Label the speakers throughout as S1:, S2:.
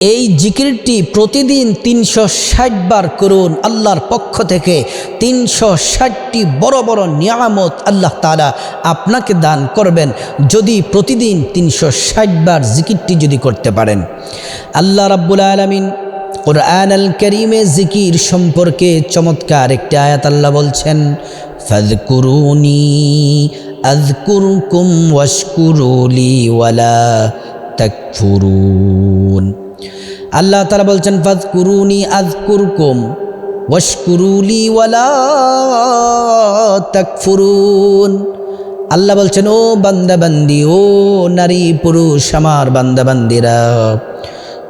S1: এই জিকিরটি প্রতিদিন ৩৬০ বার করুন। আল্লাহর পক্ষ থেকে ৩৬০টি বড় বড় নিয়ামত আল্লাহ তাআলা আপনাকে দান করবেন যদি প্রতিদিন ৩৬০ বার জিকিরটি যদি করতে পারেন। আল্লাহ রাব্বুল আলামিন কুরআন আল কারীমে জিকির সম্পর্কে চমৎকার একটি আয়াত আল্লাহ বলছেন, ফাযকুরুনি আযকুরকুম ওয়াশকুরুলি ওয়ালা তাকফুরুন। আল্লাহ তাআলা বলছেন ফাযকুরুনি আযকুরকুম ওয়াশকুরুলি ওয়ালা তাকফুরুন। আল্লাহ বলছেন, ও বান্দাবান্দি, ও নারী পুরুষ আমার বান্দাবান্দিরা,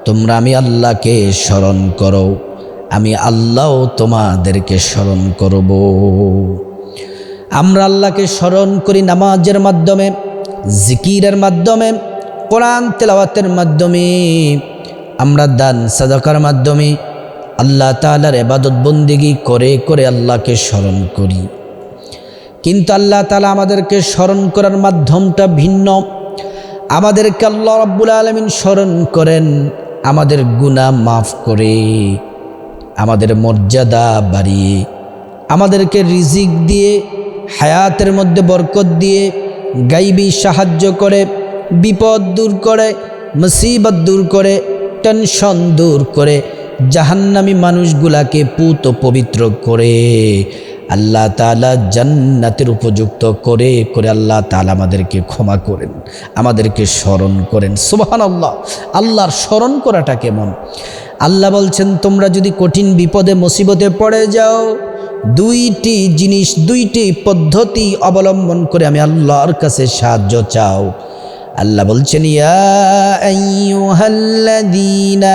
S1: তোমরা আমি আল্লাহকে স্মরণ করো, আমি আল্লাহও তোমাদেরকে স্মরণ করব। আমরা আল্লাহকে স্মরণ করি নামাজের মাধ্যমে, জিকিরের মাধ্যমে, কোরআন তেলাওয়াতের মাধ্যমে, আমরা দান সাদাকার মাধ্যমে আল্লাহ তাআলার ইবাদত বন্দেগী করে করে আল্লাহকে স্মরণ করি। কিন্তু আল্লাহ তাআলা আমাদেরকে স্মরণ করার মাধ্যমটা ভিন্ন। আমাদেরকে আল্লাহ রাব্বুল আলামিন স্মরণ করেন আমাদের গুনাহ মাফ করে, আমাদের মর্যাদা বাড়িয়ে, আমাদেরকে রিজিক দিয়ে, হায়াতের মধ্যে বরকত দিয়ে, গাইবী সাহায্য করে, বিপদ দূর করে, মুসিবত দূর করে, টেনশন দূর করে, জাহান্নামী মানুষগুলাকে পুত পবিত্র করে আল্লাহ তাআলা জান্নাতের উপযুক্ত করে করে আল্লাহ তাআলা আমাদেরকে ক্ষমা করেন, আমাদেরকে স্মরণ করেন। সুবহানাল্লাহ। আল্লাহর স্মরণ করাটা কেমন? আল্লাহ বলছেন, তোমরা যদি কঠিন বিপদে মুসিবতে পড়ে যাও, দুইটি জিনিস, দুইটি পদ্ধতি অবলম্বন করে আমি আল্লাহর কাছে সাহায্য চাও। আল্লাহ বলছেন, ইয়া আইয়ুহাল্লাযীনা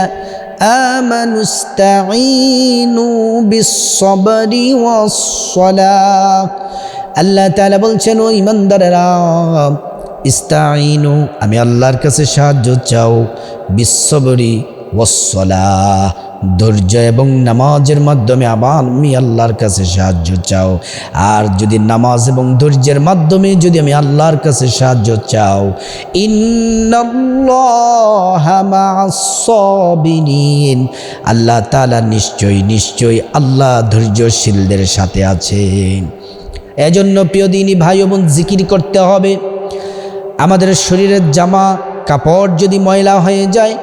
S1: আমানুস্তাঈনু বিস-সাবরি ওয়াস-সালাহ। আল্লাহ তাআলা বলছেন, ও ঈমানদারেরা, ইস্তাঈনু, আমি আল্লাহর কাছে সাহায্য চাও, বিস-সাবরি ওয়াস-সালাহ, ধৈর্য এবং নামাজের মাধ্যমে আবার আমি আল্লাহর কাছে সাহায্য চাও। আর যদি নামাজ এবং ধৈর্যের মাধ্যমে যদি আমি আল্লাহর কাছে সাহায্য চাও, ইন্নাল্লাহা মা'আস-সাবিরিন, আল্লাহ তাআলা নিশ্চয়ই নিশ্চয়ই আল্লাহ ধৈর্যশীলদের সাথে আছেন। এজন্য প্রিয় দিনী ভাই বোন, জিকির করতে হবে। আমাদের শরীরের জামা কাপড় যদি ময়লা হয়ে যায়,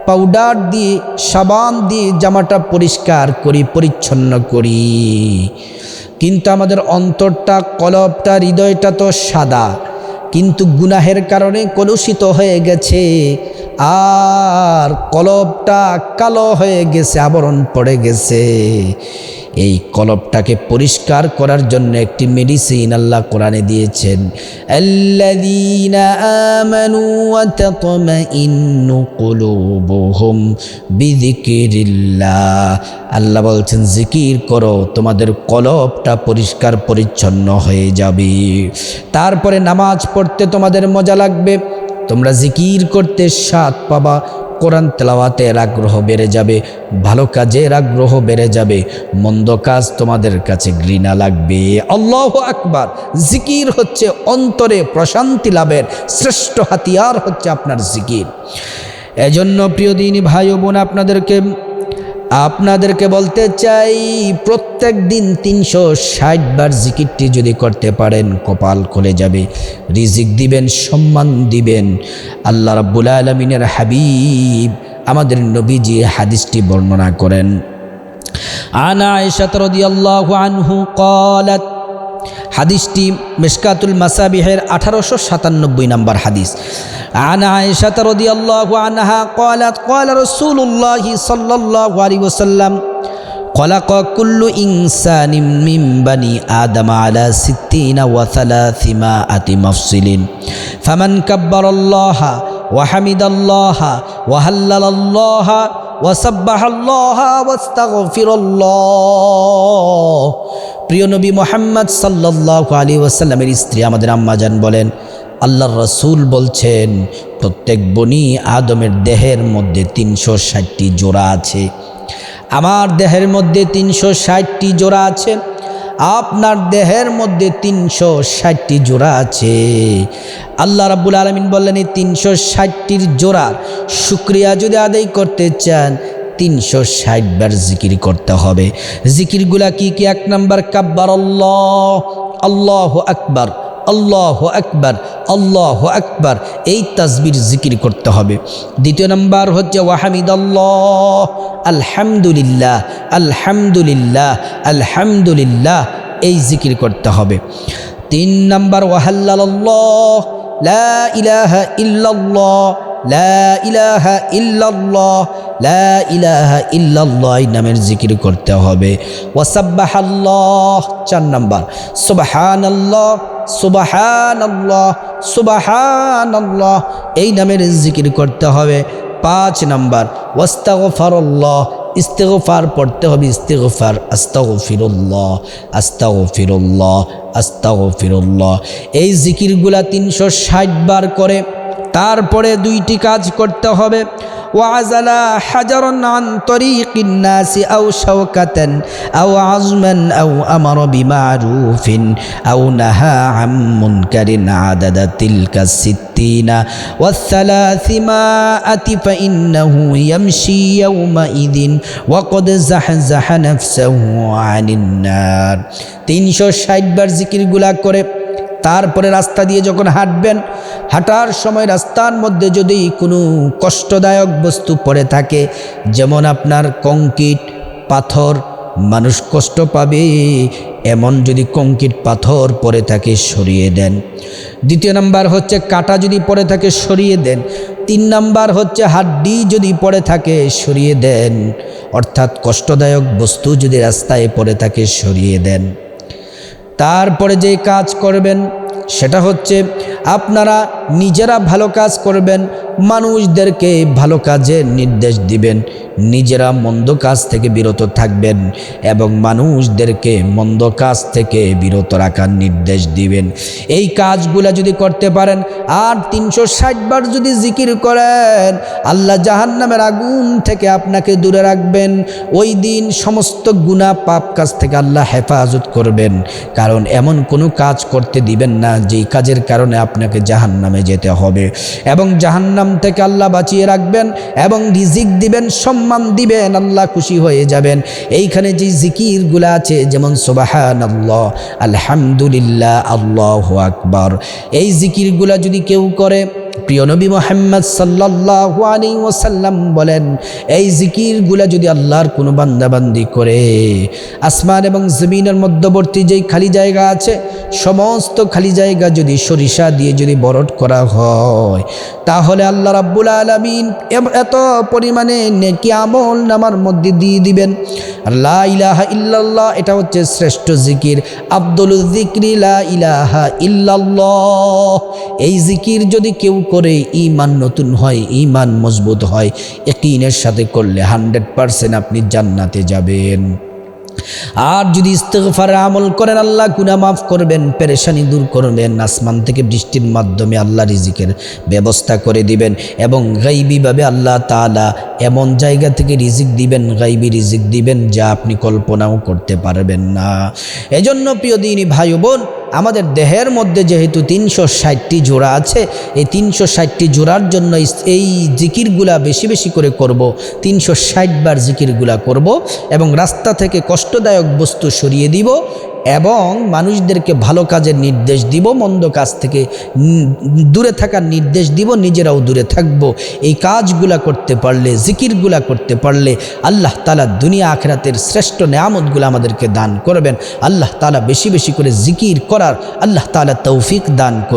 S1: পাউডার দিয়ে, সাবান দিয়ে জামাটা পরিষ্কার করি, পরিচ্ছন্ন করি, কিন্তু আমাদের অন্তরটা, কলবটা, হৃদয়টা তো সাদা, কিন্তু গুনাহের কারণে কলুষিত হয়ে গেছে, আর কলবটা কালো হয়ে গেছে, আবরণ পড়ে গেছে। এই কলবটাকে পরিষ্কার করার জন্য একটি মেডিসিন আল্লাহ কোরআনে দিয়েছেন, আল্লাযীনা আমানু ওয়া তাতমাইন্নু কুলুবুহুম বিযিকরিল্লাহ। আল্লাহ বলছেন, জিকির করো, তোমাদের কলবটা পরিষ্কার পরিচ্ছন্ন হয়ে যাবে। তারপরে নামাজ পড়তে তোমাদের মজা লাগবে, তোমরা জিকির করতে স্বাদ পাবা, কোরআন তেলাওয়াতের আগ্রহ বেড়ে যাবে, ভালো কাজের আগ্রহ বেড়ে যাবে, মন্দ কাজ তোমাদের কাছে ঘৃণা লাগবে। আল্লাহু আকবার। জিকির হচ্ছে অন্তরে প্রশান্তি লাভের শ্রেষ্ঠ হাতিয়ার, হচ্ছে আপনার জিকির। এজন্য প্রিয় দিনী ভাই ও বোন, আপনাদেরকে বলতে চাই, প্রত্যেক দিন ৩৬০ বার জিকিরটি যদি করতে পারেন, কপাল খুলে যাবে, রিজিক দিবেন, সম্মান দিবেন। আল্লাহ রাব্বুল আলামিনের হাবিব আমাদের নবীজি হাদিসটি বর্ণনা করেন, আনা আয়েশা রাদিয়াল্লাহু আনহু ক্বালাত, হাদিসটি মিশকাতুল মাসাবিহের 1897 নম্বর হাদিস। عن عائشة رضي الله عنها قالت قال رسول الله صلى الله عليه وسلم خلق كل إنسان من بني آدم على 60 و300 مفصل فمن كبر الله وحمد الله وهلل الله وسبح الله واستغفر الله। প্রিয় নবী মুহাম্মদ সাল্লাল্লাহু আলাইহি ওয়াসাল্লামের স্ত্রী আমাদের আম্মাজান বলেন, আল্লাহর রাসূল বলছেন, প্রত্যেক বনি আদমের দেহের মধ্যে ৩৬০টি জোড়া আছে। আমার দেহের মধ্যে ৩৬০টি জোড়া আছে। আপনার দেহের মধ্যে 360টি জোড়া আছে। আল্লাহ রাব্বুল আলামিন বললেন এই 360টির জোড়ার শুকরিয়া যদি আদায় করতে চান 360 বার জিকির করতে হবে। জিকিরগুলা কি কি? 1 নাম্বার কাব্বার আল্লাহ, আল্লাহু আকবার, আল্লাহু আকবার, আল্লাহু আকবার, এই তাসবির জিকির করতে হবে। 2 নাম্বার হচ্ছে ওয়াহামিদাল্লাহ, আলহামদুলিল্লাহ, আলহামদুলিল্লাহ, আলহামদুলিল্লাহ, এই জিকির করতে হবে। 3 নাম্বার ওয়াহাল্লাল্লাহ, লা ইলাহা ইল্লাল্লাহ, লা ইলাহা ইল্লাল্লাহ, লা ইলাহা ইল্লাল্লাহ, এই নামের জিকির করতে হবে। ওয়াসাব্বাহাল্লাহ, 4 নাম্বার সুবহানাল্লাহ, সুবহানাল্লাহ, সুবহানাল্লাহ, এই নামের জিকির করতে হবে। 5 নাম্বার ওয়াস্তাগফিরুল্লাহ, ইস্তিগফার পড়তে হবে। ইস্তিগফার, আস্তাগফিরুল্লাহ, আস্তাগফিরুল্লাহ, আস্তাগফিরুল্লাহ, এই জিকিরগুলা 360 বার করে তারপরে 2টি কাজ করতে হবে। ওয়াজালা হাজারান আন তরিকিন নাসি আও শাওকাতান আও আযমান আও আমারা বিমারুফিন আও নাহা আন মুনকারিন আদাদা তিলকা 60 ওয়াস-সালাসিমাআতি ফাইন্নাহু ইয়ামশি ইয়াওমাইযিন ওয়া ক্বাদ যাহযাহা নাফসাহু আনিন নার। 360 বার জিকিরগুলা করে তারপরে রাস্তা দিয়ে যখন হাঁটবেন, হাঁটার সময় রাস্তার মধ্যে যদি কোনো কষ্টদায়ক বস্তু পড়ে থাকে, যেমন আপনার কংক্রিট, পাথর, মানুষ কষ্ট পাবে এমন যদি কংক্রিট পাথর পড়ে থাকে সরিয়ে দেন। 2 নাম্বার হচ্ছে কাঁটা যদি পড়ে থাকে সরিয়ে দেন। 3 নাম্বার হচ্ছে হাড্ডি যদি পড়ে থাকে সরিয়ে দেন, অর্থাৎ কষ্টদায়ক বস্তু যদি রাস্তায় পড়ে থাকে সরিয়ে দেন। তারপরে যে কাজ করবেন সেটা হচ্ছে আপনারা নিজেরা ভালো কাজ করবেন, মানুষদেরকে ভালো কাজের নির্দেশ দিবেন, নিজেরা মন্দ কাজ থেকে বিরত থাকবেন এবং মানুষদেরকে মন্দ কাজ থেকে বিরত রাখার নির্দেশ দিবেন। এই কাজগুলা যদি করতে পারেন আর 360 বার যদি জিকির করেন, আল্লাহ জাহান্নামের আগুন থেকে আপনাকে দূরে রাখবেন। ওই দিন সমস্ত গুনাহ পাপ কাজ থেকে আল্লাহ হেফাজত করবেন, কারণ এমন কোনো কাজ করতে দিবেন না যেই কাজের কারণে আপনাকে জাহান্নামে যেতে হবে। এবং জাহান্নাম থেকে আল্লাহ বাঁচিয়ে রাখবেন এবং রিজিক দিবেন, সম্মান দিবেন, আল্লাহ খুশি হয়ে যাবেন। এইখানে যে জিকিরগুলো আছে যেমন সুবহানাল্লাহ, আলহামদুলিল্লাহ, আল্লাহু আকবার, এই জিকিরগুলা যদি কেউ করে, প্রিয় নবী মুহাম্মদ সাল্লাল্লাহু আলাইহি ওয়াসাল্লাম বলেন এই জিকিরগুলা যদি আল্লাহর কোনো বান্দাবান্দি করে, আসমান এবং জমিনের মধ্যবর্তী যেই খালি জায়গা আছে সমস্ত খালি জায়গা যদি সরিষা দিয়ে যদি বরট করা হয়, তাহলে আল্লাহ রাব্বুল আলামিন এত পরিমাণে নেকি আমল নামার মধ্যে দিয়ে দিবেন। লা ইলাহা ইল্লাল্লাহ, এটা হচ্ছে শ্রেষ্ঠ জিকির। আফদলুয যিকরি লা ইলাহা ইল্লাল্লাহ, এই জিকির যদি কেউ করে ঈমান নতুন হয়, ঈমান মজবুত হয়, ইয়াকিনের সাথে করলে 100% আপনি জান্নাতে যাবেন। আর যদি ইস্তিগফারের আমল করেন, আল্লাহ গুনাহ মাফ করবেন, পেরেশানি দূর করবেন, আসমান থেকে বৃষ্টির মাধ্যমে আল্লাহ রিজিকের ব্যবস্থা করে দিবেন এবং গায়বীভাবে আল্লাহ তাআলা এমন জায়গা থেকে রিজিক দিবেন, গায়বী রিজিক দিবেন যা আপনি কল্পনাও করতে পারবেন না। এজন্য প্রিয় দিনী ভাই বোন, আমাদের দেহের মধ্যে যেহেতু 360টি জোড়া আছে, এই 360টি জোড়ার জন্য এই জিকিরগুলা বেশি বেশি করে করব, 360 বার জিকিরগুলা করব এবং রাস্তা থেকে কষ্টদায়ক বস্তু সরিয়ে দিব এবং মানুষদেরকে ভালো কাজের নির্দেশ দিব, মন্দ কাজ থেকে দূরে থাকার নির্দেশ দিব, নিজেরাও দূরে থাকব। এই কাজগুলা করতে পারলে, জিকিরগুলা করতে পারলে আল্লাহ তাআলা দুনিয়া আখিরাতের শ্রেষ্ঠ নেয়ামতগুলো আমাদেরকে দান করবেন। আল্লাহ তাআলা বেশি বেশি করে জিকির করার আল্লাহ তাআলা তৌফিক দান করবেন।